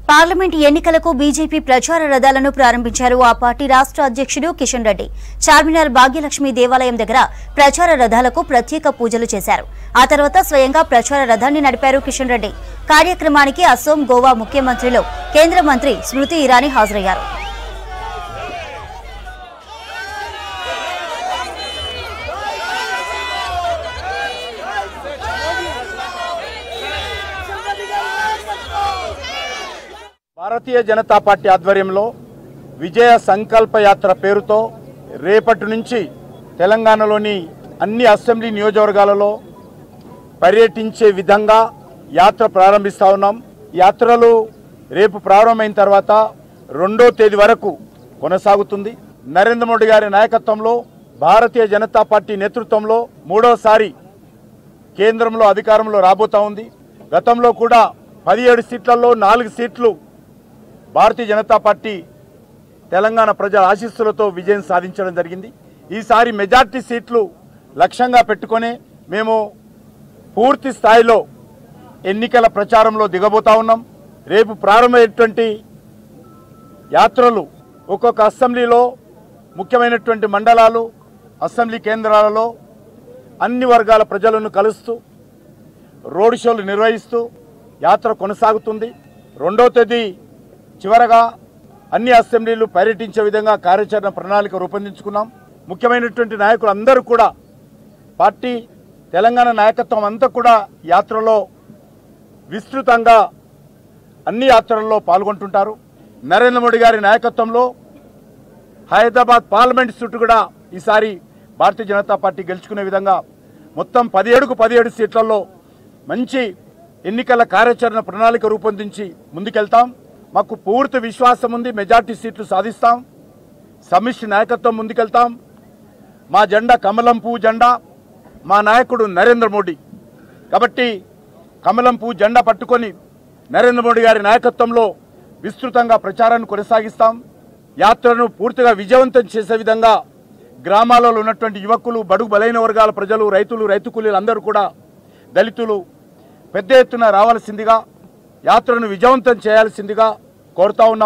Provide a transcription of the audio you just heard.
Parliament ఎన్నికలకు BJP ప్రచార రథాలను ప్రారంభించారు. ఆ పార్టీ రాష్ట్ర అధ్యక్షుడు కిషన్ రెడ్డి చార్మినార్ భాగ్యలక్ష్మి దేవాలయం దగ్గర ప్రచార రథాలకు ప్రత్యేక పూజలు చేశారు. ఆ తర్వాత స్వయంగా ప్రచార రథాన్ని నడిపారు కిషన్ రెడ్డి. కార్యక్రమానికి అసోం, గోవా ముఖ్యమంత్రులు, కేంద్ర మంత్రి స్మృతి ఇరానీ హాజరయ్యారు. భారతీయ జనతా పార్టీ ఆధ్వర్యంలో విజయ సంకల్ప యాత్ర పేరుతో రేపటి నుంచి తెలంగాణలోని అన్ని అసెంబ్లీ నియోజకవర్గాలలో పర్యటించే విధంగా యాత్ర ప్రారంభిస్తా ఉన్నాం. యాత్రలు రేపు ప్రారంభమైన తర్వాత 2వ తేదీ వరకు కొనసాగుతుంది. నరేంద్ర మోడీ గారి నాయకత్వంలో భారతీయ జనతా పార్టీ నేతృత్వంలో 3వసారి కేంద్రంలో అధికారంలో రాబోతా ఉంది. గతంలో కూడా 17 సీట్లలో 4 సీట్లు భారతీయ జనతా పార్టీ తెలంగాణ ప్రజల ఆశీస్సులతో విజయం సాధించడం జరిగింది. ఈసారి మెజార్టీ సీట్లు లక్ష్యంగా పెట్టుకొని మేము పూర్తి స్థాయిలో ఎన్నికల ప్రచారంలో దిగబోతా ఉన్నాం. రేపు ప్రారంభమయ్యేటువంటి యాత్రలు ఒక్కొక్క అసెంబ్లీలో ముఖ్యమైనటువంటి మండలాలు, అసెంబ్లీ కేంద్రాలలో అన్ని వర్గాల ప్రజలను కలుస్తూ రోడ్ షోలు నిర్వహిస్తూ యాత్ర కొనసాగుతుంది. 2వ తేదీ చివరగా అన్ని అసెంబ్లీలు పర్యటించే విధంగా కార్యాచరణ ప్రణాళిక రూపొందించుకున్నాం. ముఖ్యమైనటువంటి నాయకులు అందరూ కూడా పార్టీ తెలంగాణ నాయకత్వం అంతా కూడా యాత్రలో విస్తృతంగా అన్ని యాత్రల్లో పాల్గొంటుంటారు. నరేంద్ర మోడీ గారి నాయకత్వంలో హైదరాబాద్ పార్లమెంట్ సీటు కూడా ఈసారి భారతీయ జనతా పార్టీ గెలుచుకునే విధంగా మొత్తం 17కు 17 సీట్లలో మంచి ఎన్నికల కార్యాచరణ ప్రణాళిక రూపొందించి ముందుకెళ్తాం. మాకు పూర్తి విశ్వాసం ఉంది, మెజార్టీ సీట్లు సాధిస్తాం. సమిష్టి నాయకత్వం ముందుకెళ్తాం. మా జెండా కమలం పువ్వు జెండా, మా నాయకుడు నరేంద్ర మోడీ. కాబట్టి కమలం పువ్వు జెండా పట్టుకొని నరేంద్ర మోడీ గారి నాయకత్వంలో విస్తృతంగా ప్రచారాన్ని కొనసాగిస్తాం. యాత్రను పూర్తిగా విజయవంతం చేసే విధంగా గ్రామాలలో ఉన్నటువంటి యువకులు, బడుగు బలైన వర్గాల ప్రజలు, రైతులు, రైతు కూలీలు అందరూ కూడా, దళితులు పెద్ద ఎత్తున రావాల్సిందిగా, యాత్రను విజయవంతం చేయాల్సిందిగా కోరుతా ఉన్నాము.